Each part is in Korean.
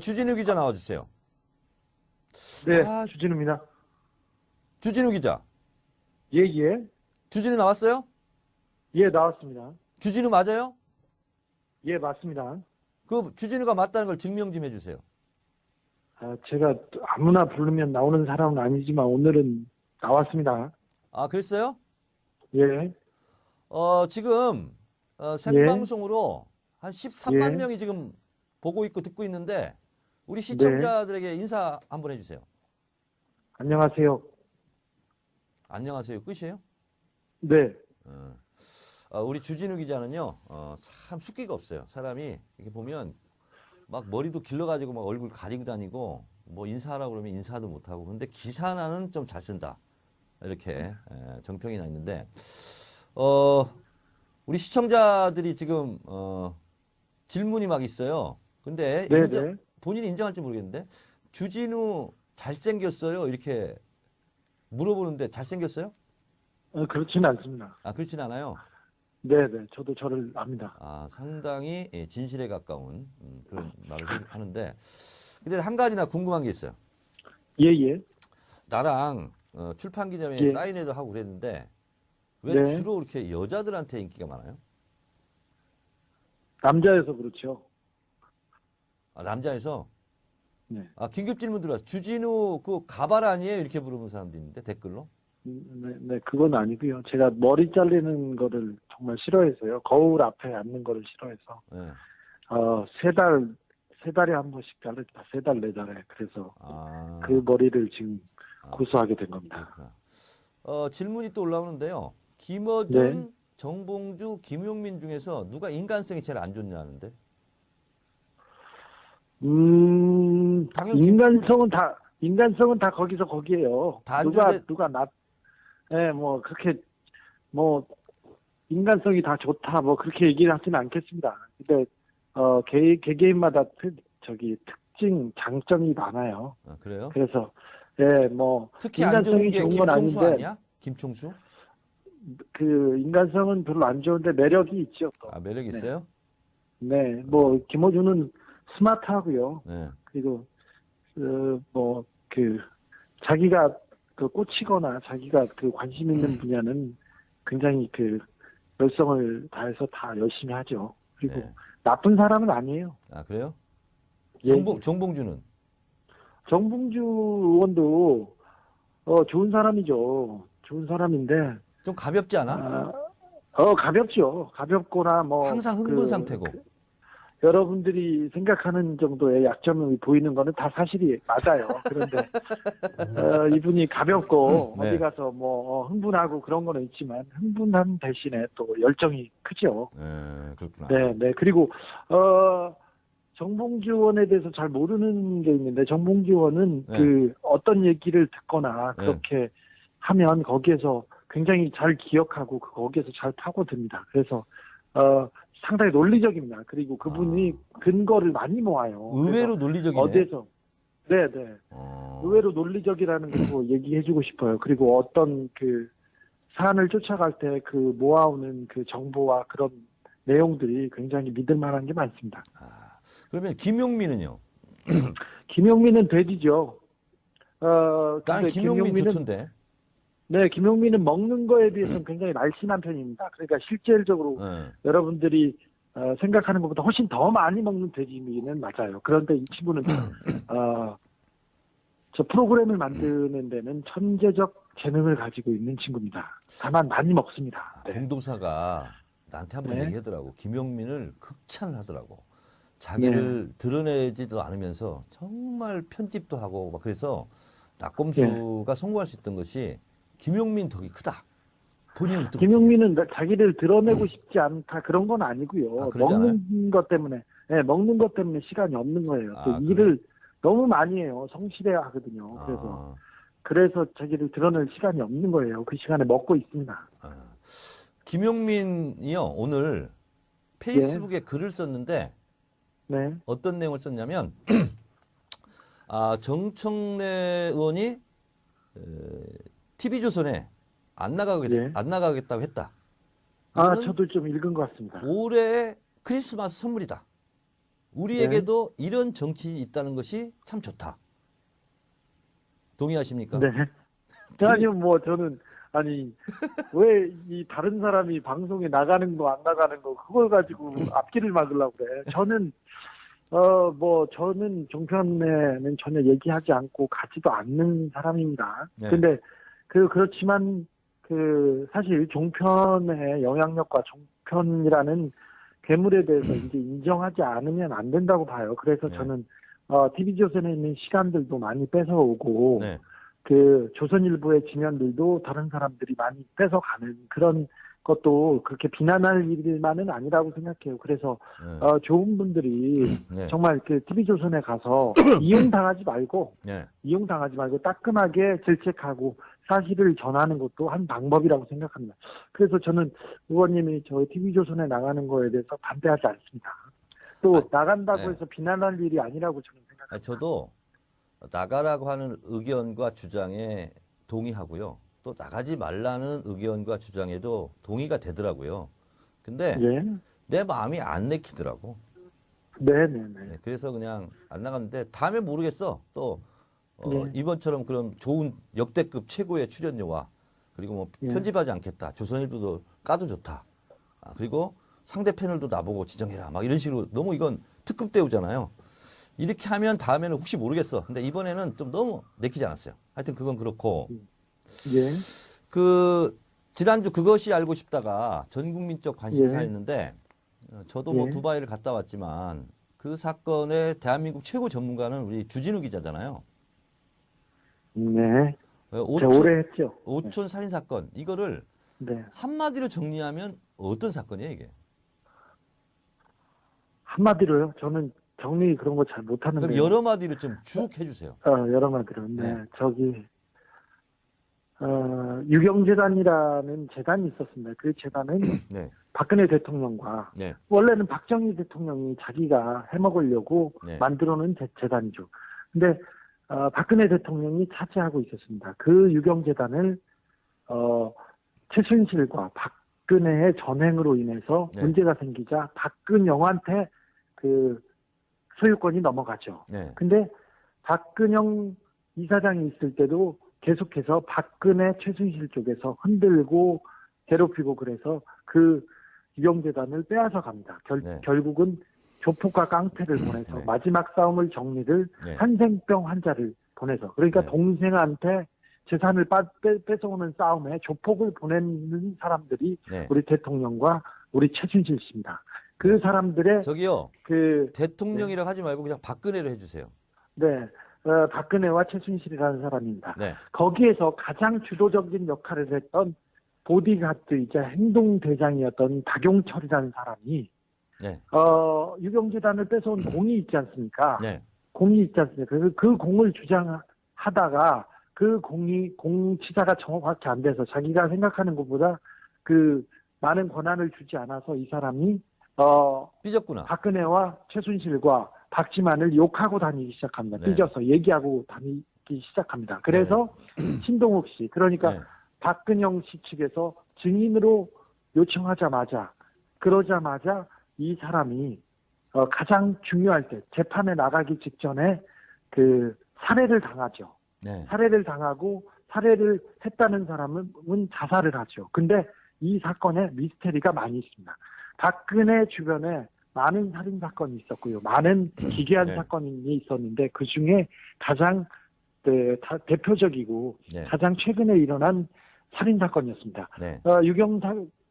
주진우 기자 나와주세요. 네, 아, 주진우입니다. 주진우 기자. 예, 예. 주진우 나왔어요? 예, 나왔습니다. 주진우 맞아요? 예, 맞습니다. 그 주진우가 맞다는 걸 증명 좀 해주세요. 제가 아무나 부르면 나오는 사람은 아니지만 오늘은 나왔습니다. 아, 그랬어요? 예, 지금 예, 생방송으로 한 13만 예. 명이 지금 보고 있고 듣고 있는데 우리 네, 시청자들에게 인사 한번 해주세요. 안녕하세요. 안녕하세요. 끝이에요? 네, 우리 주진우 기자는요, 참 숫기가 없어요. 사람이 이렇게 보면 막 머리도 길러가지고 막 얼굴 가리고 다니고 뭐 인사하라고 그러면 인사도 못하고 근데 기사 하나는 좀 잘 쓴다. 이렇게 정평이 나 있는데 어, 우리 시청자들이 지금 질문이 막 있어요. 근데 네, 네. 본인이 인정할지 모르겠는데 주진우 잘생겼어요? 이렇게 물어보는데 잘생겼어요? 그렇지는 않습니다. 아, 그렇진 않아요. 네, 네. 저도 저를 압니다. 아, 상당히 진실에 가까운 그런 말을 하는데 근데 한 가지나 궁금한 게 있어요. 예, 예, 나랑 출판 기념회에 예. 사인회도 하고 그랬는데 왜 네. 주로 이렇게 여자들한테 인기가 많아요? 남자여서 그렇죠. 아, 남자에서 네. 아, 긴급 질문 들어왔어. 주진우 그 가발 아니에요? 이렇게 물어보는 사람도 있는데 댓글로. 네, 네. 그건 아니고요. 제가 머리 자르는 거를 정말 싫어해서요. 거울 앞에 앉는 거를 싫어해서. 네. 세 달에 한 번씩 자르다. 세 달, 네 달에. 그래서 그 아, 머리를 지금 아, 고수하게 된 겁니다. 그렇구나. 질문이 또 올라오는데요. 네. 김어준, 정봉주, 김용민 중에서 누가 인간성이 제일 안 좋냐 하는데. 당연 인간성은 다 거기서 거기에요. 다 안 좋은데 예, 뭐, 그렇게, 뭐, 인간성이 다 좋다, 뭐, 그렇게 얘기를 하지는 않겠습니다. 근데, 개개인마다 특징, 장점이 많아요. 아, 그래요? 그래서, 예, 뭐, 특히 안 좋은 인간성이 게 좋은 건 김총수 아닌데, 아니야? 김총수? 그, 인간성은 별로 안 좋은데 매력이 있죠, 또. 아, 매력 네. 있어요? 네, 뭐, 김호준은 스마트하고요. 네. 그리고, 자기가 꽂히거나 자기가 관심 있는 분야는 굉장히 열성을 다해서 다 열심히 하죠. 그리고 네. 나쁜 사람은 아니에요. 아, 그래요? 예, 예. 정봉주는? 정봉주 의원도, 좋은 사람이죠. 좋은 사람인데, 좀 가볍지 않아? 가볍죠. 가볍거나 항상 흥분 상태고. 여러분들이 생각하는 정도의 약점이 보이는 거는 다 사실이 맞아요. 그런데 이분이 가볍고 네. 어디 가서 흥분하고 그런 거는 있지만 흥분한 대신에 또 열정이 크죠. 네, 그렇구나. 네, 네. 그리고 정봉주 의원에 대해서 잘 모르는 게 있는데 정봉주 의원은 네. 어떤 얘기를 듣거나 네. 그렇게 하면 거기에서 굉장히 잘 기억하고 거기에서 잘 파고듭니다. 그래서 상당히 논리적입니다. 그리고 그분이 근거를 많이 모아요. 의외로 논리적이네. 어디에서 네. 의외로 논리적이라는 거 얘기해주고 싶어요. 그리고 어떤 사안을 쫓아갈 때 모아오는 정보와 그런 내용들이 굉장히 믿을 만한 게 많습니다. 그러면 김용민은요? 김용민은 돼지죠. 나는 근데 김용민 좋던데. 네, 김용민은 먹는 거에 비해서는 굉장히 날씬한 편입니다. 그러니까 실질적으로 네. 여러분들이 생각하는 것보다 훨씬 더 많이 먹는 돼지는 맞아요. 그런데 이 친구는 저 프로그램을 만드는 데는 천재적 재능을 가지고 있는 친구입니다. 다만 많이 먹습니다. 네. 공동사가 나한테 한번 네. 얘기하더라고. 김용민을 극찬을 하더라고. 자기를 드러내지도 않으면서 정말 편집도 하고 막 그래서 낙검수가 성공할 수 있던 것이 김용민 덕이 크다. 본인은 또 김용민은 자기를 드러내고 싶지 않다 그런 건 아니고요. 그러지 않아요? 먹는 것 때문에 시간이 없는 거예요. 또 일을 너무 많이 해요. 성실해야 하거든요. 그래서 자기를 드러낼 시간이 없는 거예요. 그 시간에 먹고 있습니다. 김용민이요 오늘 페이스북에 글을 썼는데 네. 어떤 내용을 썼냐면 정청래 의원이 TV조선에 안 나가겠다고 했다. 저도 좀 읽은 것 같습니다. 올해 크리스마스 선물이다. 우리에게도 이런 정치인이 있다는 것이 참 좋다. 동의하십니까? 네. 아니요, 뭐 저는 아니 왜 이 다른 사람이 방송에 나가는 거 안 나가는 거 그걸 가지고 앞길을 막으려고 그래. 저는 뭐 저는 종편에는 전혀 얘기하지 않고 가지도 않는 사람입니다. 네. 근데 그렇지만 사실 종편의 영향력과 종편이라는 괴물에 대해서 이제 인정하지 않으면 안 된다고 봐요. 그래서 네. 저는 TV조선에 있는 시간들도 많이 뺏어오고 네. 조선일보의 지면들도 다른 사람들이 많이 뺏어가는 그런 것도 그렇게 비난할 일만은 아니라고 생각해요. 그래서 네. 좋은 분들이 네. 정말 TV조선에 가서 이용당하지 말고 네. 따끔하게 질책하고 사실을 전하는 것도 한 방법이라고 생각합니다. 그래서 저는 의원님이 저희 TV조선에 나가는 거에 대해서 반대하지 않습니다. 또 나간다고 네. 해서 비난할 일이 아니라고 저는 생각합니다. 저도 나가라고 하는 의견과 주장에 동의하고요. 또 나가지 말라는 의견과 주장에도 동의가 되더라고요. 근데 예. 내 마음이 안 내키더라고. 네네네. 네, 그래서 그냥 안 나갔는데 다음에 모르겠어. 또 네. 이번처럼 그런 좋은 역대급 최고의 출연료와 그리고 뭐 예. 편집하지 않겠다. 조선일보도 까도 좋다. 그리고 상대 패널도 나보고 지정해라. 막 이런 식으로 너무 이건 특급 대우잖아요. 이렇게 하면 다음에는 혹시 모르겠어. 근데 이번에는 좀 너무 내키지 않았어요. 하여튼 그건 그렇고. 예. 지난주 그것이 알고 싶다가 전 국민적 관심사였는데 저도 뭐 예. 두바이를 갔다 왔지만 그 사건의 대한민국 최고 전문가는 우리 주진우 기자잖아요. 네. 제가 오촌, 오래 했죠. 오촌 살인 사건 이거를 네. 한마디로 정리하면 어떤 사건이에요 이게? 한마디로요. 저는 정리 그런 거 잘 못하는데. 그럼 여러 마디로 좀 쭉 해주세요. 여러 마디로. 네. 네. 유경재단이라는 재단이 있었습니다. 그 재단은 네, 박근혜 대통령과 네, 원래는 박정희 대통령이 자기가 해먹으려고 네. 만들어놓은 재단이죠. 근데 박근혜 대통령이 차지하고 있었습니다. 그 유경재단을 최순실과 박근혜의 전횡으로 인해서 네. 문제가 생기자 박근영한테 소유권이 넘어가죠. 네, 근데 박근영 이사장이 있을 때도 계속해서 박근혜 최순실 쪽에서 흔들고 괴롭히고 그래서 그 유경재단을 빼앗아 갑니다. 네. 결국은 조폭과 깡패를 보내서 네. 마지막 싸움을 정리를 네. 한생병 환자를 보내서 그러니까 네. 동생한테 재산을 뺏어오는 싸움에 조폭을 보내는 사람들이 네. 우리 대통령과 우리 최순실 씨입니다. 그 사람들의 저기요 대통령이라고 하지 말고 그냥 박근혜로 해주세요. 네, 박근혜와 최순실이라는 사람입니다. 네, 거기에서 가장 주도적인 역할을 했던 보디가드이자 행동대장이었던 박용철이라는 사람이 네, 유경재단을 뺏어온 공이 있지 않습니까? 네, 공이 있지 않습니까? 그래서 그 공을 주장하다가 그 공 치사가 정확히 안 돼서 자기가 생각하는 것보다 많은 권한을 주지 않아서 이 사람이 삐졌구나. 박근혜와 최순실과 박지만을 욕하고 다니기 시작합니다. 네. 삐져서 얘기하고 다니기 시작합니다. 그래서 신동욱 씨, 그러니까 네. 박근영 씨 측에서 증인으로 요청하자마자 그러자마자 이 사람이 가장 중요할 때 재판에 나가기 직전에 살해를 당하죠. 네. 살해를 당하고 살해를 했다는 사람은 자살을 하죠. 근데 이 사건에 미스테리가 많이 있습니다. 박근혜 주변에 많은 살인 사건이 있었고요. 많은 기괴한 네. 사건이 있었는데 그 중에 가장 대표적이고 네. 가장 최근에 일어난 살인 사건이었습니다. 네.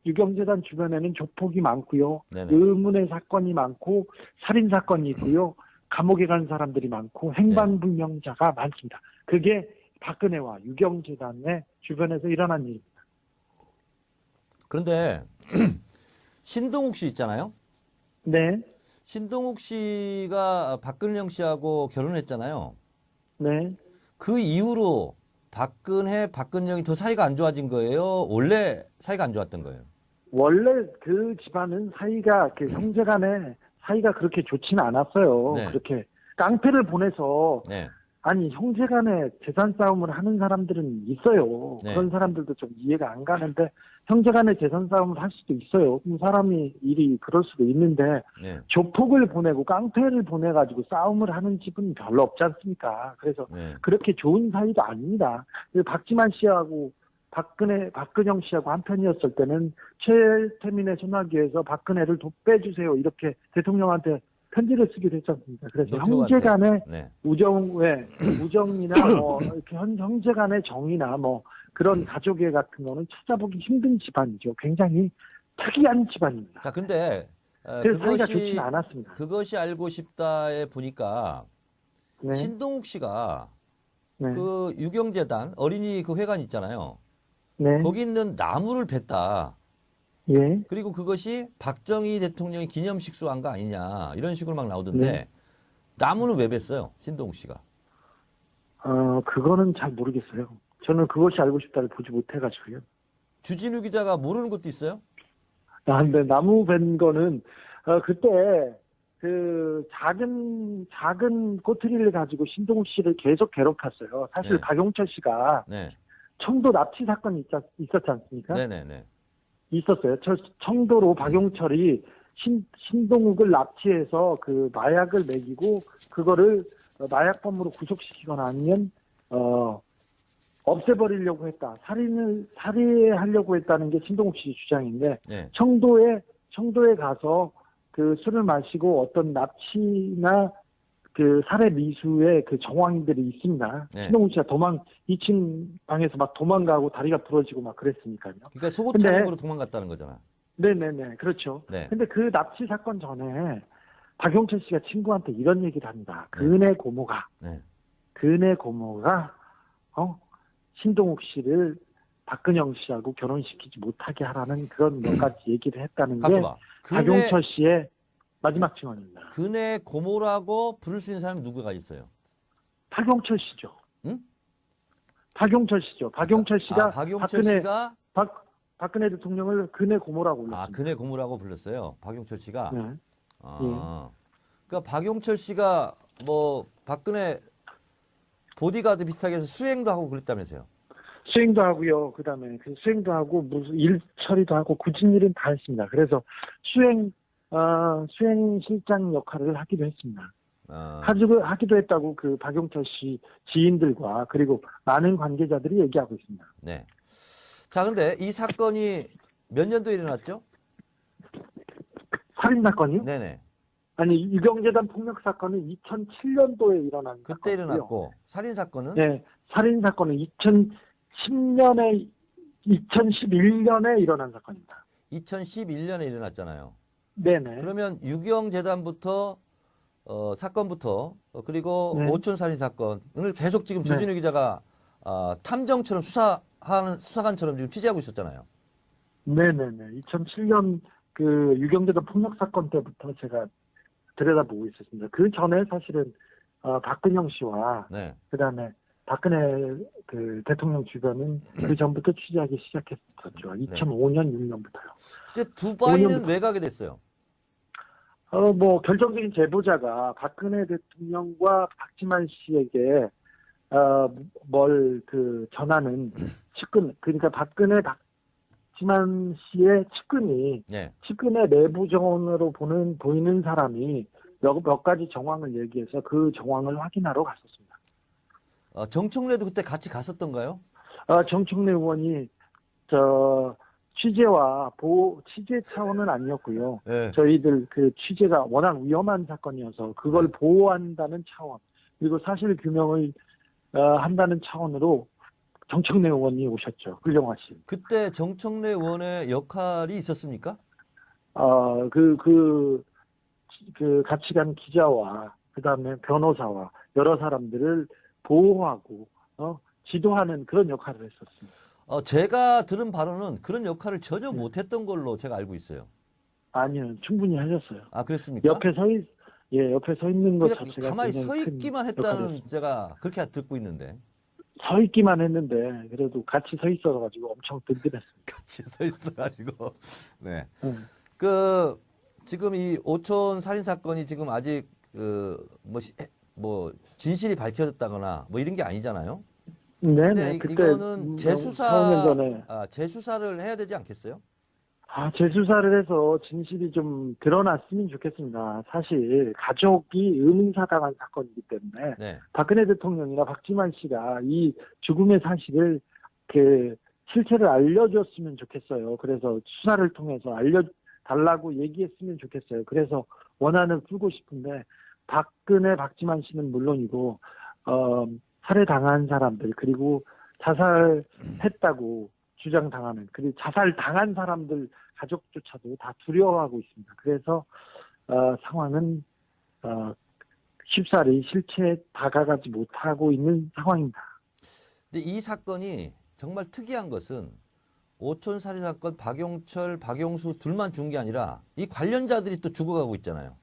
유경재단 주변에는 조폭이 많고요. 네네. 의문의 사건이 많고 살인 사건이 있고요. 감옥에 간 사람들이 많고 행방불명자가 많습니다. 그게 박근혜와 유경재단의 주변에서 일어난 일입니다. 그런데 신동욱 씨 있잖아요. 네, 신동욱 씨가 박근영 씨하고 결혼했잖아요. 네. 그 이후로 박근영이 더 사이가 안 좋아진 거예요? 원래 사이가 안 좋았던 거예요? 원래 그 집안은 사이가 형제간에 사이가 그렇게 좋지는 않았어요. 네. 그렇게 깡패를 보내서 네. 아니, 형제간에 재산 싸움을 하는 사람들은 있어요. 네. 그런 사람들도 좀 이해가 안 가는데, 형제간에 재산 싸움을 할 수도 있어요. 그럼 사람이 일이 그럴 수도 있는데, 네. 조폭을 보내고 깡패를 보내가지고 싸움을 하는 집은 별로 없지 않습니까? 그래서 네. 그렇게 좋은 사이도 아닙니다. 박지만 씨하고 박근영 씨하고 한편이었을 때는 최태민의 소나기에서 박근혜를 빼주세요. 이렇게 대통령한테 편지를 쓰기도 했지 않습니까? 그래서 노태우한테. 형제 간의 네. 우정이나 뭐, 이렇게 형제 간의 정이나 뭐, 그런 가족애 같은 거는 찾아보기 힘든 집안이죠. 굉장히 특이한 집안입니다. 자, 근데 그래서 사이가 좋지는 않았습니다. 그것이 알고 싶다에 보니까 네. 신동욱 씨가 네. 그 유경재단 어린이 그 회관 있잖아요. 네. 거기 있는 나무를 뱄다. 예. 그리고 그것이 박정희 대통령이 기념식소 한 거 아니냐 이런 식으로 막 나오던데 네. 나무는 왜 뱄어요? 신동욱 씨가. 그거는 잘 모르겠어요. 저는 그것이 알고 싶다를 보지 못해가지고요. 주진우 기자가 모르는 것도 있어요? 근데 나무 벤 거는, 그때, 작은 꼬투리를 가지고 신동욱 씨를 계속 괴롭혔어요. 사실 네. 박용철 씨가 네. 청도 납치 사건이 있었지 않습니까? 네네네. 있었어요. 청도로 박용철이 신동욱을 납치해서 그 마약을 먹이고 그거를 마약범으로 구속시키거나 아니면 없애버리려고 했다. 살해하려고 했다는 게 신동욱 씨 주장인데 네. 청도에 가서 그 술을 마시고 어떤 납치나 그 살해 미수의 그 정황들이 있습니다. 네. 신동욱 씨가 2층 방에서 막 도망가고 다리가 부러지고 막 그랬으니까요. 그러니까 속옷 차림으로 도망갔다는 거잖아. 네네네. 그렇죠. 네. 근데 그 납치 사건 전에 박용철 씨가 친구한테 이런 얘기를 합니다. 그네 고모가 신동욱 씨를 박근영 씨하고 결혼시키지 못하게 하라는 그런 몇 가지 얘기를 했다는 게 가수봐. 박용철 씨의 마지막 증언입니다. 그네 고모라고 부를 수 있는 사람이 누구가 있어요? 박용철 씨죠. 응? 박용철 씨죠. 박용철 씨가 박용철 씨가 박근혜 대통령을 그네 고모라고 불렀습니다. 그네 고모라고 불렀어요. 박용철 씨가. 네. 그러니까 박용철 씨가 뭐 박근혜 보디가드 비슷하게 해서 수행도 하고 그랬다면서요. 수행도 하고요. 그다음에 그 수행도 하고 무슨 일 처리도 하고 굳은 일은 다 했습니다. 그래서 수행실장 역할을 하기도 했습니다. 하기도 했다고 그 박용철 씨 지인들과 그리고 많은 관계자들이 얘기하고 있습니다. 네. 자, 근데 이 사건이 몇 년도에 일어났죠? 살인 사건이요? 네네. 아니, 유경재단 폭력 사건은 2007년도에 일어난 그때 사건이고요. 일어났고 살인 사건은? 네, 살인 사건은 2011년에 일어난 사건입니다. 2011년에 일어났잖아요. 네네. 그러면 유경재단부터 사건부터 그리고 네. 오촌 살인 사건을 계속 지금 주진우 네. 기자가 탐정처럼 수사관처럼 지금 취재하고 있었잖아요. 네네네. 2007년 그 유경재단 폭력 사건 때부터 제가 들여다보고 있었습니다. 그 전에 사실은 박근영 씨와 네. 그다음에 박근혜 그 대통령 주변은 그 전부터 취재하기 시작했었죠. 2005년, 6년부터요. 근데 두바이는 5년부터. 왜 가게 됐어요? 뭐 결정적인 제보자가 박근혜 대통령과 박지만 씨에게 전하는 측근, 그러니까 박지만 씨의 측근이 네. 측근의 내부 정원으로 보이는 사람이 몇 가지 정황을 얘기해서 그 정황을 확인하러 갔었습니다. 정청래도 그때 같이 갔었던가요? 정청래 의원이 취재 차원은 아니었고요. 네. 저희들 그 취재가 워낙 위험한 사건이어서 그걸 보호한다는 차원, 그리고 사실 규명을 한다는 차원으로 정청래 의원이 오셨죠. 훌륭하신. 그때 정청래 의원의 역할이 있었습니까? 그 같이 간 기자와 그다음에 변호사와 여러 사람들을 보호하고 지도하는 그런 역할을 했었습니다. 제가 들은 바로는 그런 역할을 전혀 못했던 걸로 제가 알고 있어요. 아니요, 충분히 하셨어요. 그랬습니까? 옆에 서 있는 것 그냥 자체가 가만히 굉장히 서 큰 있기만 했다는 역할이었습니다. 제가 그렇게 듣고 있는데. 서 있기만 했는데 그래도 같이 서 있어가지고 엄청 든든했습니다. 같이 서 있어가지고. 네. 응. 지금 이 오촌 살인 사건이 지금 아직 뭐 진실이 밝혀졌다거나 뭐 이런 게 아니잖아요. 네네. 근데 그때 이거는 4~5년 전에 재수사를 해야 되지 않겠어요? 재수사를 해서 진실이 좀 드러났으면 좋겠습니다. 사실 가족이 의문사당한 사건이기 때문에 네. 박근혜 대통령이나 박지만 씨가 이 죽음의 사실을 그 실체를 알려줬으면 좋겠어요. 그래서 수사를 통해서 알려달라고 얘기했으면 좋겠어요. 그래서 원한을 풀고 싶은데 박근혜, 박지만 씨는 물론이고 살해당한 사람들 그리고 자살했다고 주장당하는 그리고 자살당한 사람들 가족조차도 다 두려워하고 있습니다. 그래서 상황은 쉽사리 실체에 다가가지 못하고 있는 상황입니다. 근데 이 사건이 정말 특이한 것은 오촌 살인 사건 박용철, 박용수 둘만 죽은 게 아니라 이 관련자들이 또 죽어가고 있잖아요.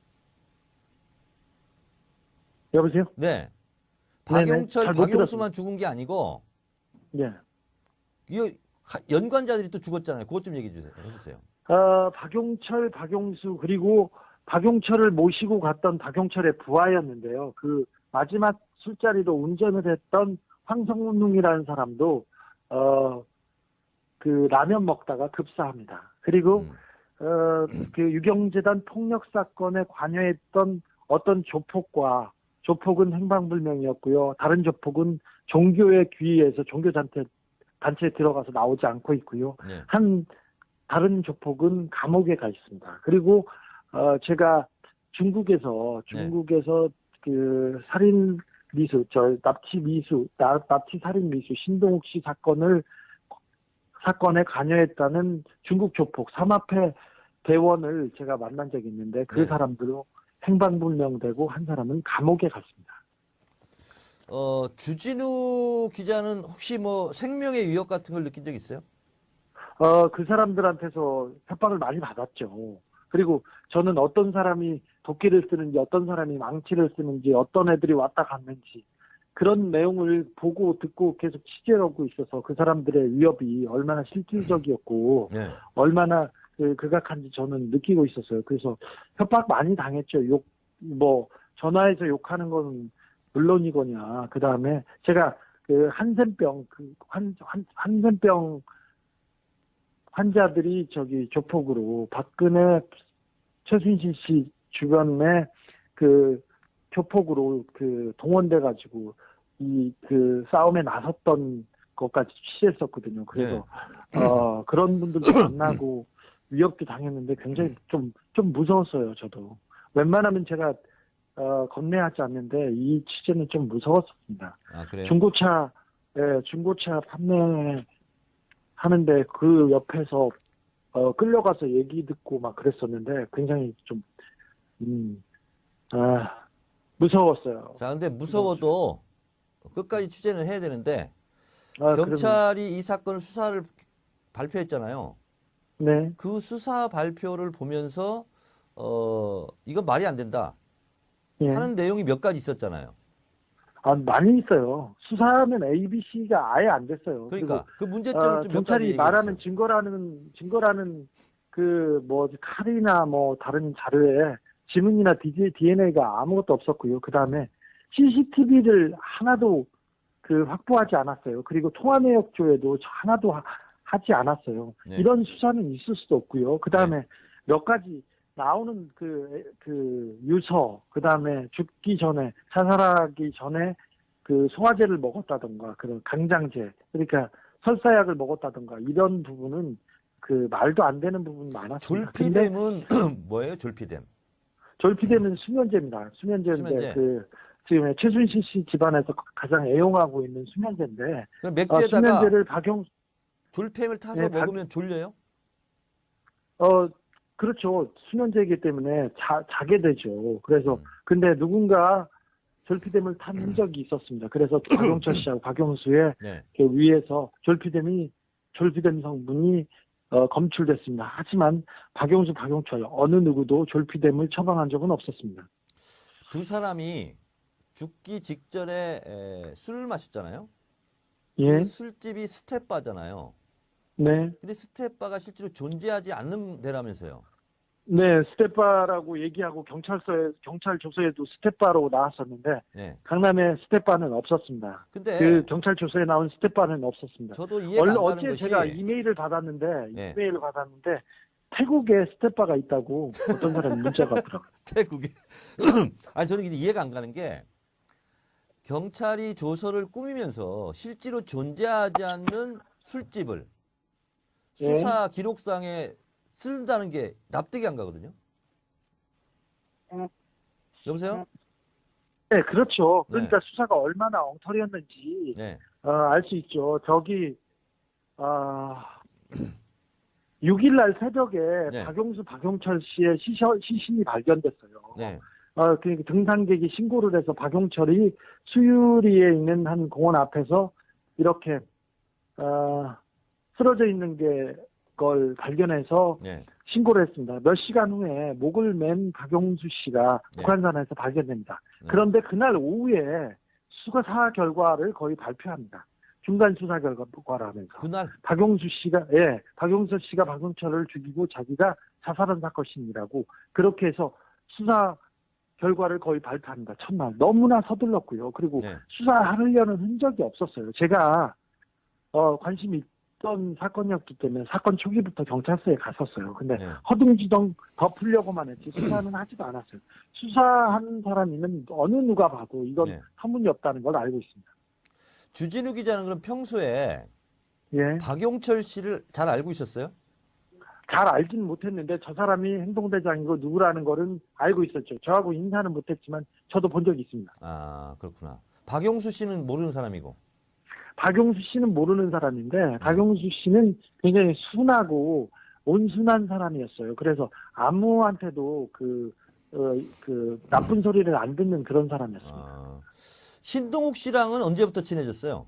여보세요? 네. 네네. 박용철, 잘 못 박용수만 죽은 게 아니고 네. 이거 연관자들이 또 죽었잖아요. 그것 좀 얘기해 주세요. 박용철, 박용수 그리고 박용철을 모시고 갔던 박용철의 부하였는데요. 그 마지막 술자리로 운전을 했던 황성웅이라는 사람도 그 라면 먹다가 급사합니다. 그리고 그 유경재단 폭력 사건에 관여했던 어떤 조폭은 행방불명이었고요. 다른 조폭은 종교에 귀의해서 단체에 들어가서 나오지 않고 있고요. 네. 다른 조폭은 감옥에 가 있습니다. 그리고 제가 중국에서 그 살인 미수, 납치 살인 미수 신동욱 씨 사건에 관여했다는 중국 조폭 삼합회 대원을 제가 만난 적이 있는데 그 네. 사람들로 행방불명되고 한 사람은 감옥에 갔습니다. 주진우 기자는 혹시 뭐 생명의 위협 같은 걸 느낀 적 있어요? 그 사람들한테서 협박을 많이 받았죠. 그리고 저는 어떤 사람이 도끼를 쓰는지, 어떤 사람이 망치를 쓰는지, 어떤 애들이 왔다 갔는지, 그런 내용을 보고 듣고 계속 취재를 하고 있어서 그 사람들의 위협이 얼마나 실질적이었고, 네. 얼마나 극악한지 저는 느끼고 있었어요. 그래서 협박 많이 당했죠. 전화해서 욕하는 건 물론이거냐. 그 다음에 제가 그 한센병 환자들이 조폭으로 박근혜 최순실 씨 주변에 그 조폭으로 동원돼 가지고 그 싸움에 나섰던 것까지 취재했었거든요. 그래서 그런 분들도 만나고 위협도 당했는데 굉장히 좀 무서웠어요. 저도 웬만하면 제가 건네하지 않는데 이 취재는 좀 무서웠습니다. 아, 그래요? 중고차 판매 하는데 그 옆에서 끌려가서 얘기 듣고 막 그랬었는데 굉장히 좀 무서웠어요. 자, 근데 무서워도 끝까지 취재는 해야 되는데 그러면, 경찰이 이 사건을 수사를 발표했잖아요. 네. 그 수사 발표를 보면서 이건 말이 안 된다 예. 하는 내용이 몇 가지 있었잖아요. 많이 있어요. 수사하면 ABC가 아예 안 됐어요. 그러니까 그리고 그 문제점을 좀 몇 가지 경찰이 얘기해 말하는 주세요. 증거라는 칼이나 다른 자료에 지문이나 DNA가 아무것도 없었고요. 그 다음에 CCTV를 하나도 확보하지 않았어요. 그리고 통화 내역 조회도 하나도 하지 않았어요. 네. 이런 수사는 있을 수도 없고요. 그 다음에 몇 가지 나오는 유서, 그 다음에 죽기 전에, 자살하기 전에 송화제를 먹었다던가, 그런 강장제, 그러니까 설사약을 먹었다던가, 이런 부분은 말도 안 되는 부분이 많았습니다. 졸피뎀은 뭐예요? 졸피뎀은 수면제입니다. 수면제인데, 수면제. 지금 최순실 씨 집안에서 가장 애용하고 있는 수면제인데, 그럼 맥주에다가 수면제를 졸팸을 타서 먹으면 졸려요? 그렇죠. 수면제이기 때문에 자게 되죠. 그래서 근데 누군가 졸피뎀을 탄 흔적이 있었습니다. 그래서 박용철 씨하고 박용수의 네. 위에서 졸피뎀 성분이 검출됐습니다. 하지만 박용수, 박용철 어느 누구도 졸피뎀을 처방한 적은 없었습니다. 두 사람이 죽기 직전에 술을 마셨잖아요. 예, 그 술집이 스텝바잖아요. 네, 근데 스텝바가 실제로 존재하지 않는 데라면서요. 네, 스텝바라고 얘기하고 경찰 조서에도 스텝바로 나왔었는데 네. 강남에 스텝바는 없었습니다. 근데 그 경찰 조서에 나온 스텝바는 없었습니다. 저도 이해가 안 가는 어제 것이 제가 이메일을 받았는데 예. 태국에 스텝바가 있다고 어떤 사람이 문자가 왔더라고요. 태국에 아니 저는 근데 이해가 안 가는 게 경찰이 조서를 꾸미면서 실제로 존재하지 않는 술집을 예. 수사 기록상에 쓴다는 게 납득이 안 가거든요. 여보세요? 네, 그렇죠. 그러니까 네. 수사가 얼마나 엉터리였는지 네. 알 수 있죠. 저기 6일 날 새벽에 네. 박용철 씨의 시신이 발견됐어요. 네. 그 등산객이 신고를 해서 박용철이 수유리에 있는 한 공원 앞에서 이렇게 쓰러져 있는 걸 발견해서 네. 신고를 했습니다. 몇 시간 후에 목을 맨 박용수 씨가 네. 북한산에서 발견됩니다. 네. 그런데 그날 오후에 수사 결과를 거의 발표합니다. 중간 수사 결과를 하면서. 그날 박용수 씨가 박용철을 죽이고 자기가 자살한 사건이라고 그렇게 해서 수사 결과를 거의 발표합니다. 첫날 너무나 서둘렀고요. 그리고 네. 수사하려는 흔적이 없었어요. 제가 관심이 있던 사건이었기 때문에 사건 초기부터 경찰서에 갔었어요. 근데 네. 허둥지둥 덮으려고만 했지 수사는 하지도 않았어요. 수사하는 사람이면 어느 누가 봐도 이건 네. 터무니없다는 걸 알고 있습니다. 주진우 기자는 그럼 평소에 예. 박용철 씨를 잘 알고 있었어요? 잘 알지는 못했는데 저 사람이 행동대장이고 누구라는 거는 알고 있었죠. 저하고 인사는 못했지만 저도 본 적이 있습니다. 아, 그렇구나. 박용수 씨는 모르는 사람이고. 박용수 씨는 모르는 사람인데 박용수 씨는 굉장히 순하고 온순한 사람이었어요. 그래서 아무한테도 그 나쁜 소리를 안 듣는 그런 사람이었습니다. 아, 신동욱 씨랑은 언제부터 친해졌어요?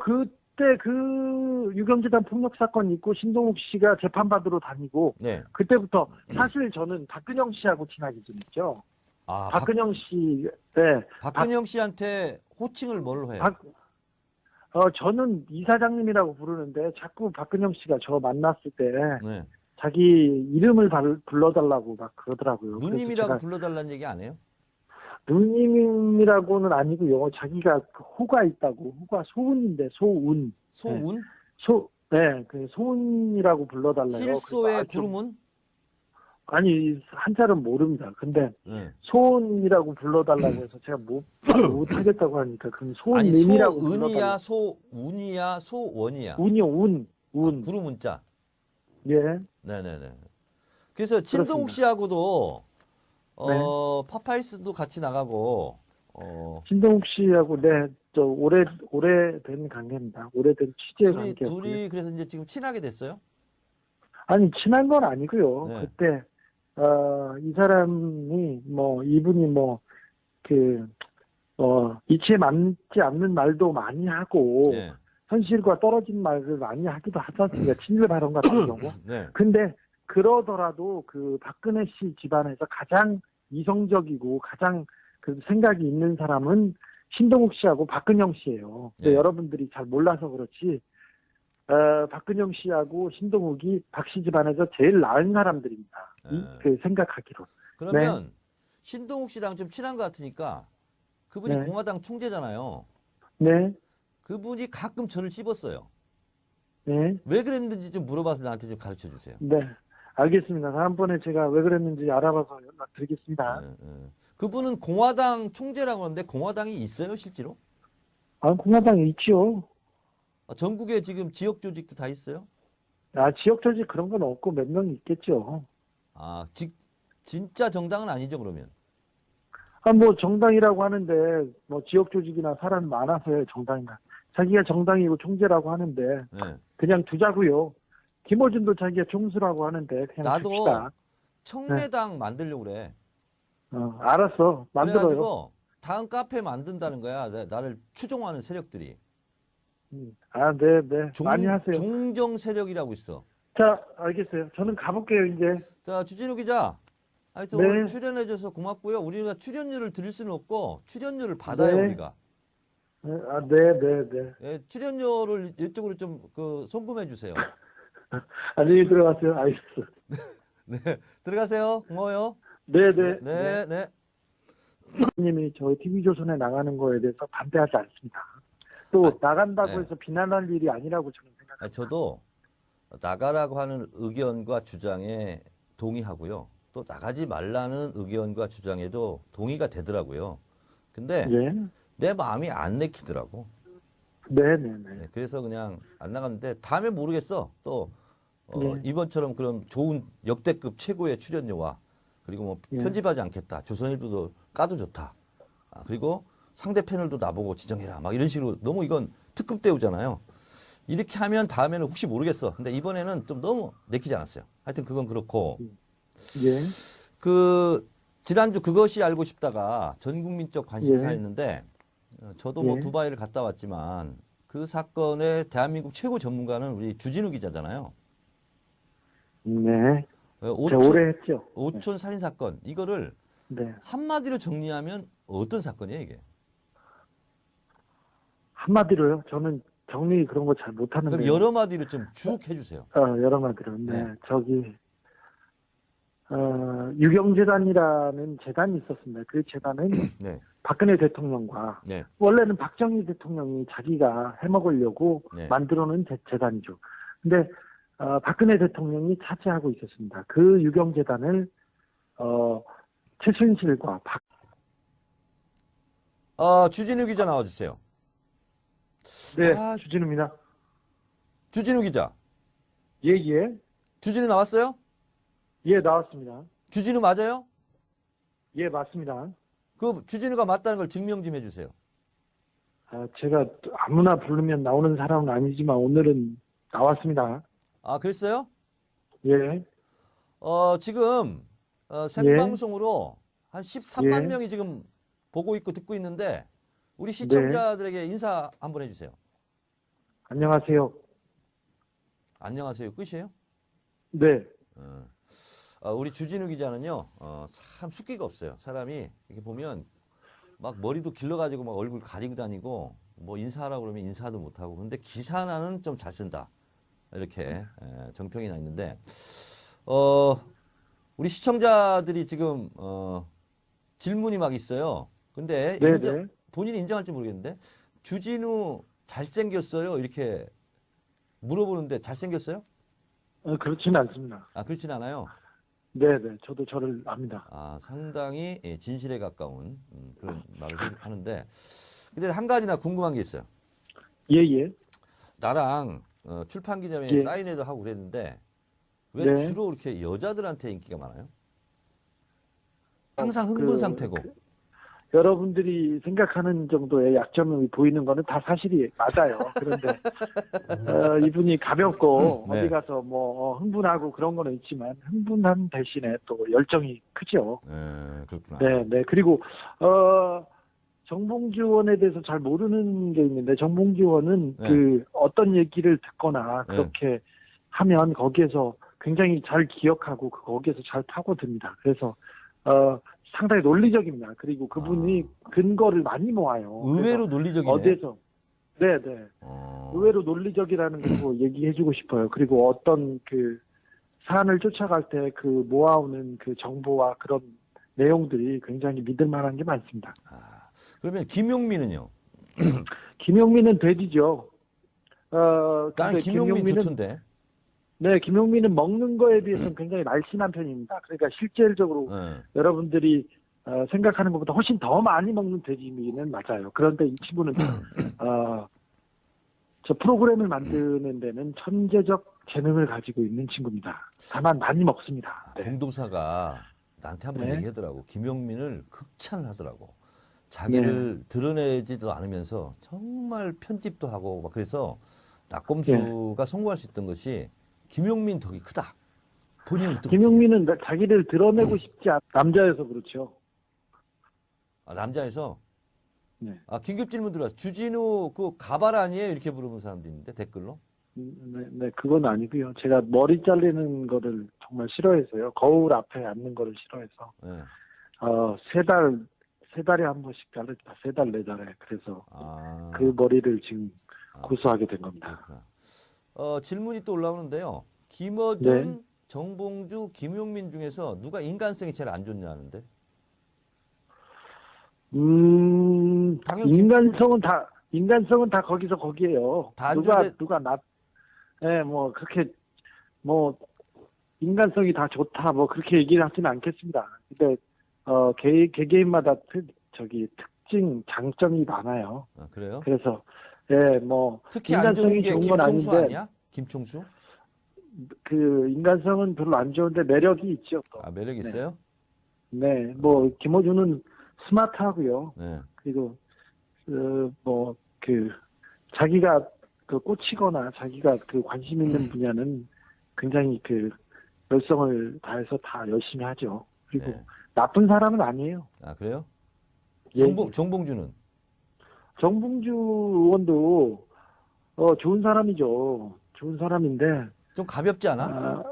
그때 그 유경재단 폭력 사건 있고 신동욱 씨가 재판받으러 다니고 네. 그때부터 사실 저는 박근영 씨하고 친하게 지냈죠. 아, 박근영 씨, 네. 박근영 씨한테 호칭을 뭘로 해요? 저는 이사장님이라고 부르는데 자꾸 박근영 씨가 저 만났을 때 네. 자기 이름을 불러달라고 막 그러더라고요. 그래서 누님이라고 제가 불러달라는 얘기 안 해요? 누님이라고는 아니고요. 자기가 호가 있다고. 호가 소운인데 소운. 소운? 그 소운이라고 불러달래요. 힐소의 구름은? 아니 한자는 모릅니다. 근데 네. 소운이라고 불러달라고 해서 제가 못하겠다고 하니까 그럼 아니 소은이라고 소은이야, 소운이야, 소원이야. 운이요, 운. 구름 문자. 예. 네네네. 그래서 진동욱 씨하고도 파파이스도 같이 나가고. 진동욱 씨하고 저 오래된 관계입니다. 오래된 취재 관계였고요. 둘이 그래서 이제 지금 친하게 됐어요? 아니 친한 건 아니고요. 네. 그때 이 사람이 이분이 이치에 맞지 않는 말도 많이 하고 네. 현실과 떨어진 말을 많이 하기도 하지 않습니까? 친일 발언 같은 경우. 네. 근데 그러더라도 그 박근혜 씨 집안에서 가장 이성적이고 가장 그 생각이 있는 사람은 신동욱 씨하고 박근영 씨예요. 근데 네. 여러분들이 잘 몰라서 그렇지 박근영 씨하고 신동욱이 박 씨 집안에서 제일 나은 사람들입니다. 그 생각하기로. 그러면 신동욱 씨랑 좀 친한 것 같으니까 그분이 네. 공화당 총재잖아요. 네. 그분이 가끔 저를 씹었어요. 네. 왜 그랬는지 좀 물어봐서 나한테 좀 가르쳐 주세요. 네. 알겠습니다. 다음번에 제가 왜 그랬는지 알아봐서 연락드리겠습니다. 그분은 공화당 총재라고 하는데 공화당이 있어요, 실제로? 공화당이 있지요. 전국에 지금 지역 조직도 다 있어요? 지역 조직 그런 건 없고 몇 명 있겠죠. 진짜 정당은 아니죠, 그러면? 정당이라고 하는데, 지역 조직이나 사람이 많아서요, 정당이나. 자기가 정당이고 총재라고 하는데, 네. 그냥 두자고요. 김어준도 자기가 총수라고 하는데, 그냥 나도 둡시다. 청래당 만들려고 그래. 알았어. 만들어요. 그래가지고 다음 카페 만든다는 거야. 나를 추종하는 세력들이. 네. 많이 하세요. 종정 세력이라고 있어. 자, 알겠어요. 저는 가볼게요, 이제. 자, 주진우 기자. 하여튼 네. 오늘 출연해줘서 고맙고요. 우리가 출연료를 드릴 수는 없고 출연료를 받아요, 네. 우리가. 네. 예, 출연료를 이쪽으로 좀 송금해 주세요. 안녕히 들어가세요. 알겠어. 네, 들어가세요. 고마워요. 네네. 네, 네. 님이 저희 TV조선에 나가는 거에 대해서 반대하지 않습니다. 또 아, 나간다고 네. 해서 비난할 일이 아니라고 저는 생각합니다. 아니, 저도 나가라고 하는 의견과 주장에 동의하고요. 또 나가지 말라는 의견과 주장에도 동의가 되더라고요. 근데 예. 내 마음이 안 내키더라고. 네네네. 네, 그래서 그냥 안 나갔는데 다음에 모르겠어. 또 예. 이번처럼 그런 좋은 역대급 최고의 출연료와 그리고 뭐 예. 편집하지 않겠다. 조선일보도 까도 좋다. 아, 그리고 상대 패널도 나보고 지정해라. 막 이런 식으로 너무 이건 특급 대우잖아요. 이렇게 하면 다음에는 혹시 모르겠어. 근데 이번에는 좀 너무 내키지 않았어요. 하여튼 그건 그렇고 예. 그 지난주 그것이 알고 싶다가 전 국민적 예. 관심사였는데 저도 뭐 예. 두바이를 갔다 왔지만 그 사건의 대한민국 최고 전문가는 우리 주진우 기자잖아요. 네. 제가 오촌, 오래 했죠. 오촌 살인 사건 이거를 네. 한마디로 정리하면 어떤 사건이에요 이게? 한마디로요. 저는 정리 그런 거 잘 그럼 못하는데. 여러 마디로 좀 쭉 해주세요. 여러 마디로. 네. 네. 저기 유경재단이라는 재단이 있었습니다. 그 재단은 네, 박근혜 대통령과 네, 원래는 박정희 대통령이 자기가 해먹으려고 네. 만들어놓은 재단이죠. 근데 박근혜 대통령이 차지하고 있었습니다. 그 유경재단을 최순실과 주진우 기자 나와주세요. 네, 아, 주진우입니다. 주진우 기자. 예. 주진우 나왔어요? 예, 나왔습니다. 주진우 맞아요? 예, 맞습니다. 그 주진우가 맞다는 걸 증명 좀 해주세요. 제가 아무나 부르면 나오는 사람은 아니지만 오늘은 나왔습니다. 아, 그랬어요? 예, 지금 생방송으로 한 13만 예. 명이 지금 보고 있고 듣고 있는데 우리 네. 시청자들에게 인사 한번 해주세요. 안녕하세요. 안녕하세요. 끝이에요? 네, 우리 주진우 기자는요, 참 숫기가 없어요. 사람이 이렇게 보면 막 머리도 길러가지고 막 얼굴 가리고 다니고 뭐 인사하라고 그러면 인사도 못하고 근데 기사나는 좀 잘 쓴다. 이렇게 정평이 나 있는데 우리 시청자들이 지금 질문이 막 있어요. 근데 네. 본인이 인정할지 모르겠는데 주진우 잘생겼어요? 이렇게 물어보는데 잘생겼어요? 그렇지는 않습니다. 아, 그렇진 않아요. 네, 저도 저를 압니다. 아, 상당히 진실에 가까운 그런 말을 하는데 근데 한 가지나 궁금한 게 있어요. 예. 나랑 출판 기념회에 예. 사인회도 하고 그랬는데 왜 네. 주로 이렇게 여자들한테 인기가 많아요? 항상 흥분 상태고. 여러분들이 생각하는 정도의 약점이 보이는 거는 다 사실이 맞아요. 그런데 이분이 가볍고 네. 어디 가서 뭐 흥분하고 그런 거는 있지만 흥분한 대신에 또 열정이 크죠. 그렇구나. 네. 그리고 정봉주 의원에 대해서 잘 모르는 게 있는데 정봉주 의원은 네. 그 어떤 얘기를 듣거나 그렇게 하면 거기에서 굉장히 잘 기억하고 거기에서 잘 파고듭니다. 그래서 상당히 논리적입니다. 그리고 그분이 근거를 많이 모아요. 의외로 논리적이네. 어디에서 네. 의외로 논리적이라는 걸 뭐 얘기해주고 싶어요. 그리고 어떤 그 사안을 쫓아갈 때 그 모아오는 그 정보와 그런 내용들이 굉장히 믿을만한 게 많습니다. 그러면 김용민은요? 김용민은 돼지죠. 난 근데 김용민 좋던데. 네, 김용민은 먹는 거에 비해서는 굉장히 날씬한 편입니다. 그러니까 실질적으로 여러분들이 생각하는 것보다 훨씬 더 많이 먹는 돼지미는 맞아요. 그런데 이 친구는 저 프로그램을 만드는 데는 천재적 재능을 가지고 있는 친구입니다. 다만 많이 먹습니다. 네. 공도사가 나한테 한번 네. 얘기하더라고. 김용민을 극찬을 하더라고. 자기를 드러내지도 않으면서 정말 편집도 하고 막 그래서 낙검수가 성공할 수 있던 것이 김용민 덕이 크다. 본인은 어떻게 김용민은 자기를 드러내고 싶지 않 남자여서 그렇죠. 남자에서 네. 긴급 질문 들어왔어. 주진우 그 가발 아니에요? 이렇게 물어본 사람도 있는데 댓글로. 네, 그건 아니고요. 제가 머리 잘리는 거를 정말 싫어해서요. 거울 앞에 앉는 거를 싫어해서 네. 세 달에 한 번씩 자르다. 3달, 4달에. 그래서 그 그 머리를 지금 고수하게 된 겁니다. 질문이 또 올라오는데요. 김어준 정봉주, 김용민 중에서 누가 인간성이 제일 안 좋냐는데. 당연히 인간성은 다 거기서 거기에요. 다 안 누가 좋은데- 누가 예, 뭐 그렇게 뭐 인간성이 다 좋다 뭐 그렇게 얘기를 하지는 않겠습니다. 근데 개개인마다 특징 장점이 많아요. 아, 그래요? 그래서 예, 뭐 특히 안 좋은 인간성이 게 좋은 건 김총수 아닌데 아니야? 김총수? 그 인간성은 별로 안 좋은데 매력이 있죠. 또. 아, 매력 네. 있어요? 네, 뭐 김어준은 스마트하고요. 네. 그리고 자기가 그 꽂히거나 자기가 그 관심 있는 분야는 굉장히 그 열성을 다해서 다 열심히 하죠. 그리고 네. 나쁜 사람은 아니에요. 아, 그래요? 예. 정봉주는? 정봉주 의원도 좋은 사람이죠. 좋은 사람인데 좀 가볍지 않아?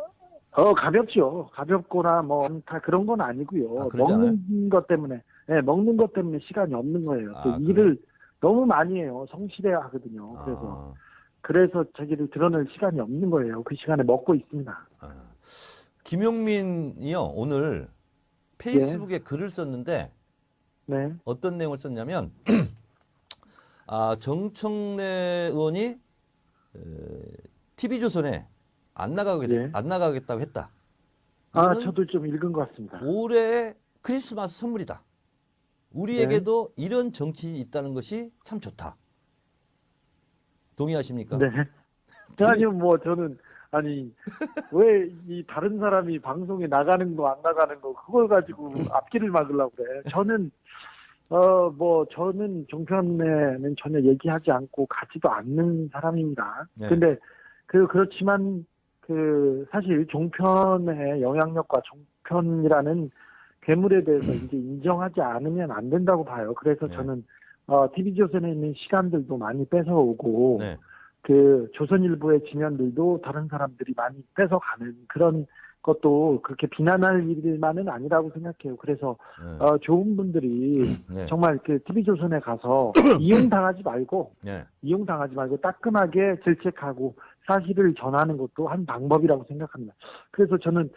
가볍죠. 가볍거나 뭐 다 그런 건 아니고요. 아, 그러지 않아요? 먹는 것 때문에 시간이 없는 거예요. 또 아, 일을 너무 많이 해요. 성실해야 하거든요. 그래서 자기를 드러낼 시간이 없는 거예요. 그 시간에 먹고 있습니다. 김용민이요, 오늘 페이스북에 글을 썼는데 네. 어떤 내용을 썼냐면, 정청래 의원이 TV조선에 안 나가겠다고 했다. 이거는 저도 좀 읽은 것 같습니다. 올해의 크리스마스 선물이다. 우리에게도 이런 정치인이 있다는 것이 참 좋다. 동의하십니까? 네. 아니요, 뭐 저는 왜 이 다른 사람이 방송에 나가는 거 안 나가는 거 그걸 가지고 앞길을 막으려고 그래. 저는 저는 종편에는 전혀 얘기하지 않고 가지도 않는 사람입니다. 네. 근데 그렇지만 사실 종편의 영향력과 종편이라는 괴물에 대해서 이제 인정하지 않으면 안 된다고 봐요. 그래서 네. 저는 TV조선에 있는 시간들도 많이 뺏어오고 네. 그 조선일보의 지면들도 다른 사람들이 많이 뺏어가는 그런 것도 그렇게 비난할 일만은 아니라고 생각해요. 그래서 네. 좋은 분들이 네. 정말 그 TV조선에 가서 이용당하지 말고 따끔하게 질책하고 사실을 전하는 것도 한 방법이라고 생각합니다. 그래서 저는